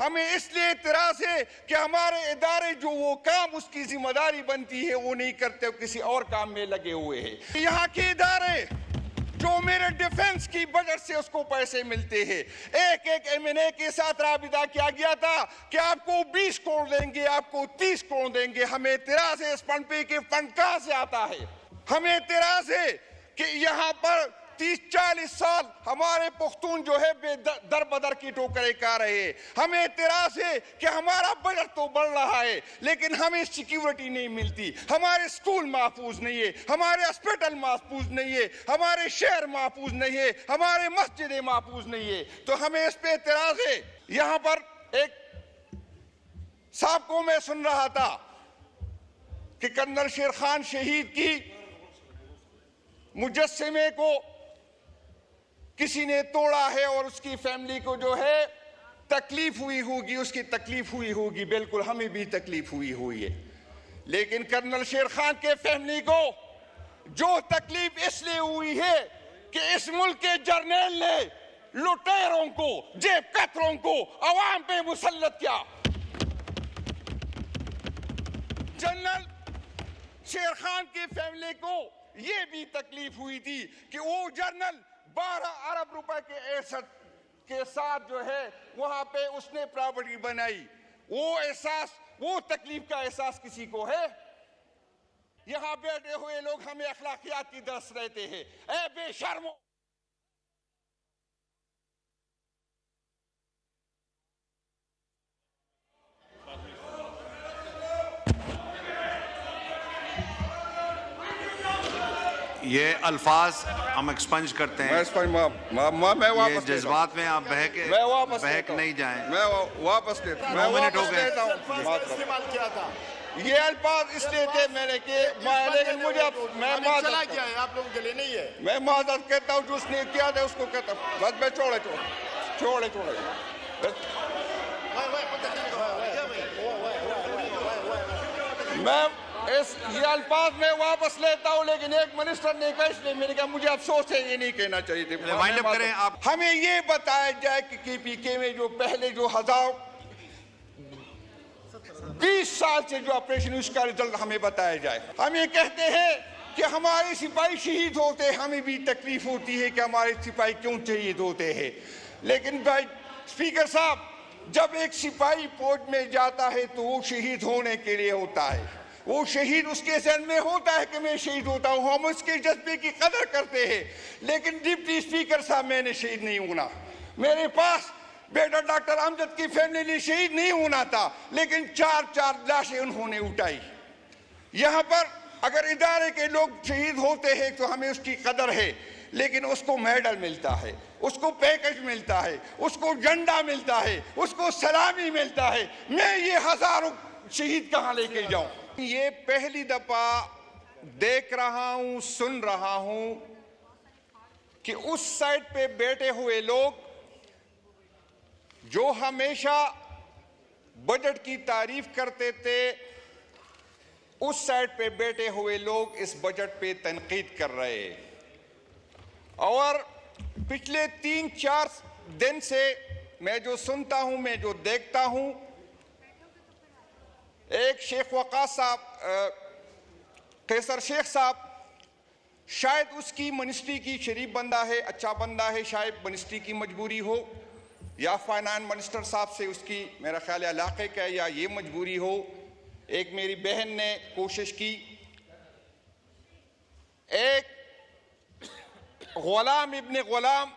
हमें इसलिए इतराज है कि हमारे इदारे जो वो काम उसकी जिम्मेदारी बनती है वो नहीं करते, किसी और काम में लगे हुए हैं। यहाँ के इदारे जो मेरे डिफेंस की बजट से उसको पैसे मिलते हैं, एक एमएनए के साथ राबिता किया गया था कि आपको 20 करोड़ देंगे, आपको 30 करोड़ देंगे। हमें इतराज है इस फंड पे कि फंड कहां से आता है। हमें इतराज है कि यहाँ पर 30-40 साल हमारे पुख्तून जो है दर बदर की टोकरे खा रहे हैं। हमें इतराज है कि हमारा बजट तो बढ़ रहा है लेकिन हमें सिक्योरिटी नहीं मिलती, हमारे स्कूल महफूज नहीं है, हमारे हॉस्पिटल महफूज नहीं है, हमारे शहर महफूज नहीं है, हमारे मस्जिदें महफूज नहीं है। तो हमें इस पे इतराज है। यहाँ पर एक साहब को मैं सुन रहा था कि कर्नल शेर खान शहीद की मुजस्समे को किसी ने तोड़ा है और उसकी फैमिली को जो है तकलीफ हुई होगी, उसकी तकलीफ हुई होगी। बिल्कुल हमें भी तकलीफ हुई है, लेकिन कर्नल शेर खान के फैमिली को जो तकलीफ इसलिए हुई है कि इस मुल्क के जर्नल ने लुटेरों को, जेब कतरों को अवाम पे मुसल्लत किया। जनरल शेर खान की फैमिली को यह भी तकलीफ हुई थी कि वो जर्नल 12 अरब रुपए के एसेट के साथ जो है वहां पे उसने प्रॉपर्टी बनाई। वो एहसास, वो तकलीफ का एहसास किसी को है? यहां बैठे हुए लोग हमें अखलाकियात की दर्स रहते हैं। ऐ बेशर्मो, ये अल्फाज हम एक्सपंज करते हैं। मैं ये जज्बात में आप बहक नहीं जाएं। मैं वापस लेता हूं। मैं मिनट हो गए। इस्तेमाल किया था। ये अल्फाज इसलिए थे मैंने कि लेकिन मुझे मैं चला क्या है, आप लोगों के लिए नहीं है। मैं माजरत कहता हूँ, जो उसने किया था उसको कहता हूँ। बस मैं छोड़े मैं ये अल्फाज में वापस लेता हूँ, लेकिन एक मिनिस्टर ने कहा इसलिए मैंने कहा मुझे अफसोस है, ये नहीं कहना चाहिए थे। वाइंड अप करें आप। हमें ये बताया जाए कि केपीके में जो पहले जो 20 साल से जो ऑपरेशन उसका रिजल्ट हमें बताया जाए। हम ये कहते हैं कि हमारे सिपाही शहीद होते हैं, हमें भी तकलीफ होती है कि हमारे सिपाही क्यों शहीद होते हैं। लेकिन भाई स्पीकर साहब, जब एक सिपाही फौज में जाता है तो वो शहीद होने के लिए होता है। वो शहीद उसके जहन में होता है कि मैं शहीद होता हूँ, हम उसके जज्बे की कदर करते हैं। लेकिन डिप्टी स्पीकर साहब, मैंने शहीद नहीं होना। मेरे पास बेटा डॉक्टर अमजद की फैमिली ने शहीद नहीं होना था, लेकिन 4 लाशें उन्होंने उठाई। यहाँ पर अगर इदारे के लोग शहीद होते हैं तो हमें उसकी कदर है, लेकिन उसको मेडल मिलता है, उसको पैकेज मिलता है, उसको झंडा मिलता है, उसको सलामी मिलता है। मैं ये हजारों शहीद कहाँ लेके जाऊं? ये पहली दफा देख रहा हूं, सुन रहा हूं कि उस साइड पे बैठे हुए लोग जो हमेशा बजट की तारीफ करते थे, उस साइड पे बैठे हुए लोग इस बजट पे तनकीद कर रहे हैं। और पिछले 3-4 दिन से मैं जो सुनता हूं, मैं जो देखता हूं, एक शेख वकास साहब, कैसर शेख साहब, शायद उसकी मिनिस्ट्री की शरीफ बंदा है, अच्छा बंदा है, शायद मिनिस्ट्री की मजबूरी हो, या फाइनेंस मिनिस्टर साहब से उसकी मेरा ख्याल है इलाके का, या ये मजबूरी हो। एक मेरी बहन ने कोशिश की, एक गुलाम इब्ने गुलाम,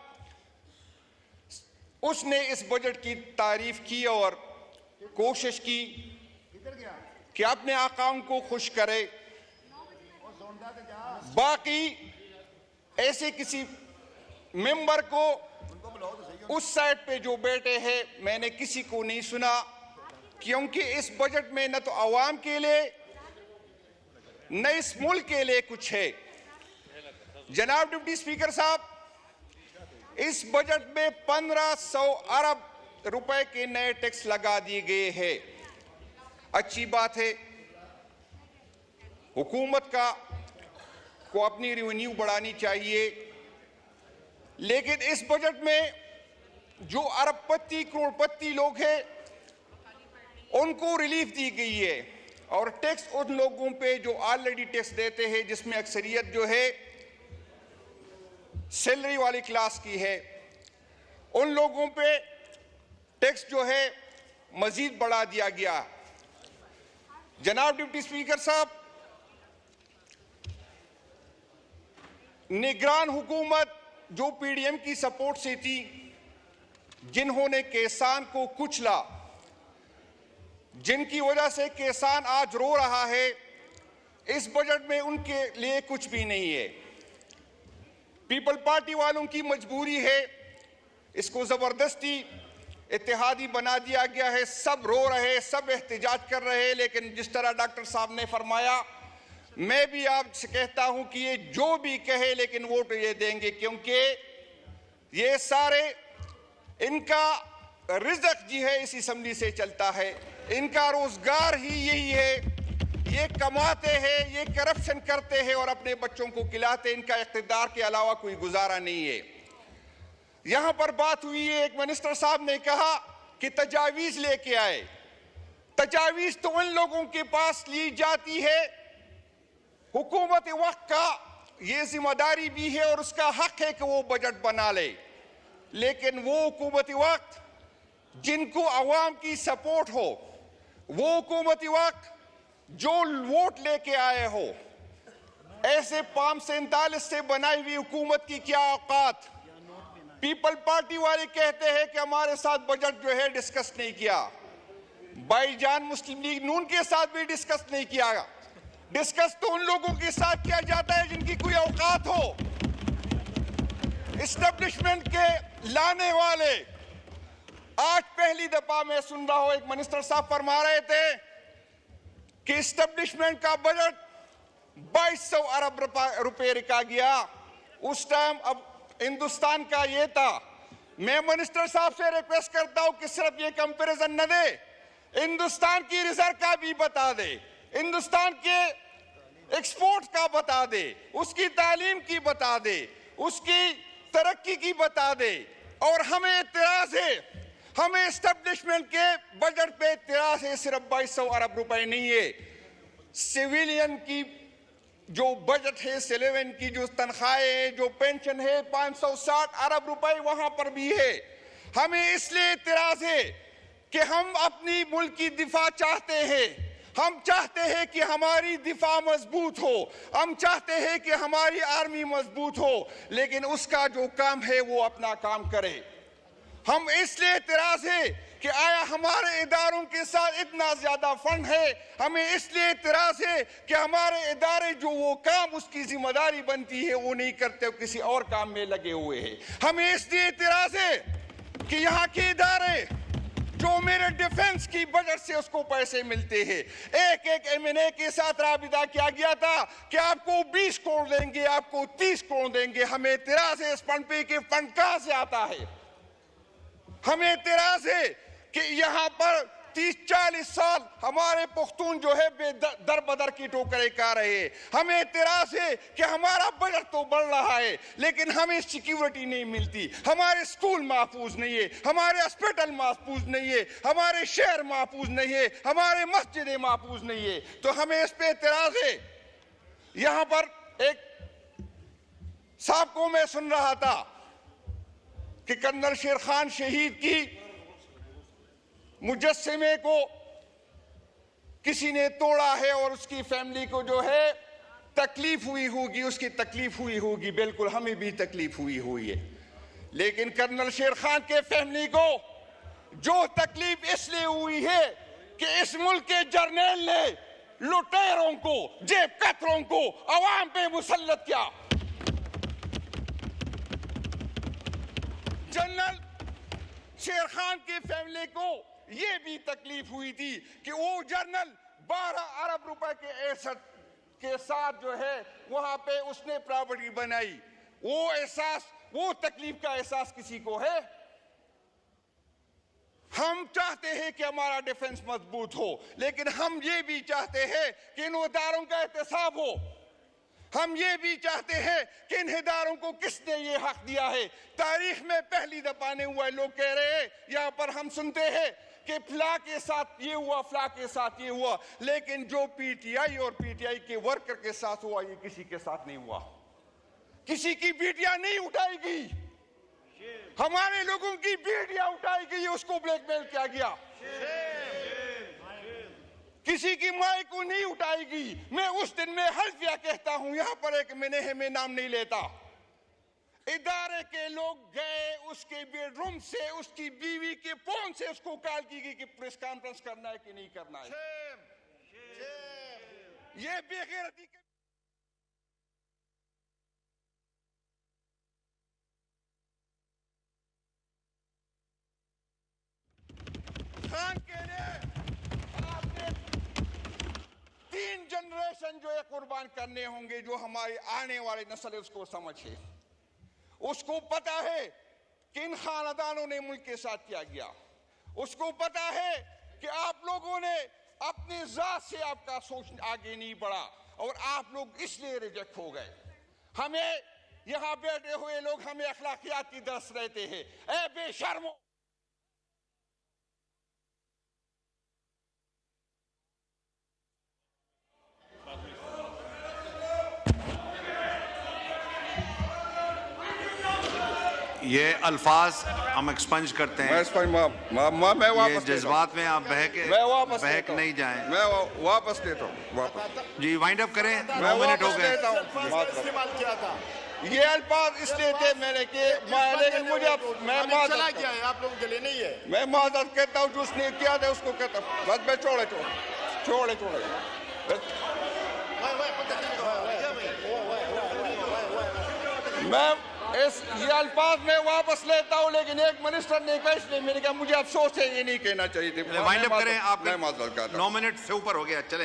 उसने इस बजट की तारीफ की और कोशिश की कि अपने आकाओं को खुश करे। बाकी ऐसे किसी मेंबर को उस साइड पे जो बैठे हैं मैंने किसी को नहीं सुना, क्योंकि इस बजट में न तो आवाम के लिए न इस मुल्क के लिए कुछ है। जनाब डिप्टी स्पीकर साहब, इस बजट में 1500 अरब रुपए के नए टैक्स लगा दिए गए हैं। अच्छी बात है, हुकूमत को अपनी रेवेन्यू बढ़ानी चाहिए, लेकिन इस बजट में जो अरबपति करोड़पति लोग हैं उनको रिलीफ दी गई है और टैक्स उन लोगों पे जो ऑलरेडी टैक्स देते हैं, जिसमें अक्सरियत जो है सैलरी वाली क्लास की है, उन लोगों पे टैक्स जो है मजीद बढ़ा दिया गया। जनाब डिप्टी स्पीकर साहब, निगरान हुकूमत जो पीडीएम की सपोर्ट से थी, जिन्होंने किसान को कुचला, जिनकी वजह से किसान आज रो रहा है, इस बजट में उनके लिए कुछ भी नहीं है। पीपल पार्टी वालों की मजबूरी है, इसको जबरदस्ती इत्तेहादी बना दिया गया है। सब रो रहे, सब एहतजाज कर रहे हैं, लेकिन जिस तरह डॉक्टर साहब ने फरमाया, मैं भी आपसे कहता हूं कि ये जो भी कहे लेकिन वोट ये देंगे, क्योंकि ये सारे इनका रिज़्क जी है इस असेंबली से चलता है, इनका रोजगार ही यही है। ये कमाते हैं, ये करप्शन करते हैं और अपने बच्चों को खिलाते हैं। इनका इख्तिदार के अलावा कोई गुजारा नहीं है। यहां पर बात हुई है, एक मिनिस्टर साहब ने कहा कि तजावीज लेके आए। तजावीज तो उन लोगों के पास ली जाती है, हुकूमत वक्त का ये जिम्मेदारी भी है और उसका हक है कि वो बजट बना ले, लेकिन वो हुकूमत वक्त जिनको अवाम की सपोर्ट हो, वो हुकूमत वक्त जो वोट लेके आए हो, ऐसे 547 से बनाई हुई हुकूमत की क्या औकात। पीपल पार्टी वाले कहते हैं कि हमारे साथ बजट जो है डिस्कस नहीं किया। भाईजान मुस्लिम लीग नून के साथ भी डिस्कस नहीं किया। डिस्कस तो उन लोगों के साथ किया जाता है जिनकी कोई औकात हो। एस्टेब्लिशमेंट के लाने वाले, आज पहली दफा मैं सुन रहा हूं, एक मिनिस्टर साहब फरमा रहे थे कि एस्टेब्लिशमेंट का बजट 2200 अरब रुपए रखा गया। उस टाइम अब हिंदुस्तान का ये था। मैं मिनिस्टर साहब से रिक्वेस्ट करता हूं कि सिर्फ ये कंपैरिजन न दे, हिंदुस्तान की रिजर्व का भी बता दे, हिंदुस्तान के एक्सपोर्ट का बता दे, उसकी तालीम की बता दे, उसकी तरक्की की बता दे। और हमें इत्तराज है, हमें एस्टेब्लिशमेंट के बजट पे इत्तराज है, सिर्फ 2200 अरब रुपए नहीं है। सिविलियन की जो बजट है, सिविलियन की जो तनख्वाहें है, जो पेंशन है, 560 अरब रुपए वहां पर भी है। हमें इसलिए इत्तराज है कि हम अपनी मुल्क की दिफा चाहते हैं। हम चाहते हैं कि हमारी दिफा मजबूत हो, हम चाहते हैं कि हमारी आर्मी मजबूत हो, लेकिन उसका जो काम है वो अपना काम करे। हम इसलिए इत्तराज है कि आया हमारे इदारों के साथ इतना ज्यादा फंड है। हमें इसलिए इत्तराज है कि हमारे इदारे जो वो काम उसकी जिम्मेदारी बनती है वो नहीं करते, वो किसी और काम में लगे हुए हैं। हमें इसलिए इत्तराज है कि यहाँ के इदारे जो मेरे डिफेंस की बजट से उसको पैसे मिलते हैं, एक एक एमएनए के साथ राबिता किया गया था कि आपको 20 करोड़ देंगे, आपको 30 करोड़ देंगे। हमें इत्तराज है इस फंड पे कि फंड कहां से आता है। हमें इत्तराज है कि यहां पर 30-40 साल हमारे पुख्तून जो है दर बदर की टोकरे खा रहे हैं। हमें इत्तराज है कि हमारा बजट तो बढ़ रहा है लेकिन हमें सिक्योरिटी नहीं मिलती, हमारे स्कूल महफूज नहीं है, हमारे हॉस्पिटल महफूज नहीं है, हमारे शहर महफूज नहीं है, हमारे मस्जिदें महफूज नहीं है। तो हमें इस पे इत्तराज है। यहां पर एक साहब को मैं सुन रहा था कि कर्नल शेर खान शहीद की मुजस्समे को किसी ने तोड़ा है और उसकी फैमिली को जो है तकलीफ हुई होगी, उसकी तकलीफ हुई होगी, बिल्कुल हमें भी तकलीफ हुई है। लेकिन कर्नल शेर खान के फैमिली को जो तकलीफ इसलिए हुई है कि इस मुल्क के जर्नल ने लुटेरों को, जेब कतरों को अवाम पे मुसल्लत किया। जनरल शेर खान की फैमिली को यह भी तकलीफ हुई थी कि वो जनरल 12 अरब रुपए के एसेट के साथ जो है वहां पे उसने प्रॉपर्टी बनाई। वो एहसास, वो तकलीफ का एहसास किसी को है? हम चाहते हैं कि हमारा डिफेंस मजबूत हो, लेकिन हम ये भी चाहते हैं कि इन इदारों का एहतसाब हो। हम ये भी चाहते हैं कि इन इदारों को किसने ये हक दिया है। तारीख में पहली दफा नहीं हुआ है। लोग कह रहे हैं, यहां पर हम सुनते हैं कि कि फला के साथ ये हुआ, फला के साथ ये हुआ, लेकिन जो पीटीआई और पीटीआई के वर्कर के साथ हुआ ये किसी के साथ नहीं हुआ। किसी की बेटियां नहीं उठाएगी, हमारे लोगों की बेटियां उठाई गई, उसको ब्लैकमेल किया गया। किसी की माई को नहीं उठाएगी। मैं उस दिन में हल्फिया कहता हूं, यहां पर एक मैं नाम नहीं लेता, इदारे के लोग गए उसके बेडरूम से, उसकी बीवी के फोन से उसको कॉल की गई कि प्रेस कॉन्फ्रेंस करना है कि नहीं करना है। ये बेगैरती के खान के ने आपने 3 जनरेशन जो है कुर्बान करने होंगे, जो हमारी आने वाली नस्ल है उसको समझे, उसको पता है कि इन खानदानों ने मुल्क के साथ क्या किया, उसको पता है कि आप लोगों ने अपनी जात से आपका सोच आगे नहीं बढ़ा और आप लोग इसलिए रिजेक्ट हो गए। हमें यहां बैठे हुए लोग हमें अखलाकियात की दरस रहते हैं। ए बेशर्मो, ये अल्फाज हम एक्सपंज करते हैं। मैं ये जज्बात में आप बहक नहीं जाएं। मैं वापस लेता हूँ। जी वाइंड अप करें, 9 मिनट हो गए। इस्तेमाल किया था। ये अल्फाज इसलिए थे मैंने कि लेकिन मुझे मैं चला गया है, आप लोगों के लिए नहीं है। मैं माजरत कहता हूँ, जो उसने किया था उसको कहता हूँ, बस मैं छोड़े मैं ये अल्फाज में वापस लेता हूँ, लेकिन एक मिनिस्टर ने कहा, इसलिए मैंने कहा मुझे अफसोस है, ये नहीं कहना चाहिए थे। वाइंड अप करें, आप मैं माजरत करता हूं। 9 मिनट से ऊपर हो गया, चले।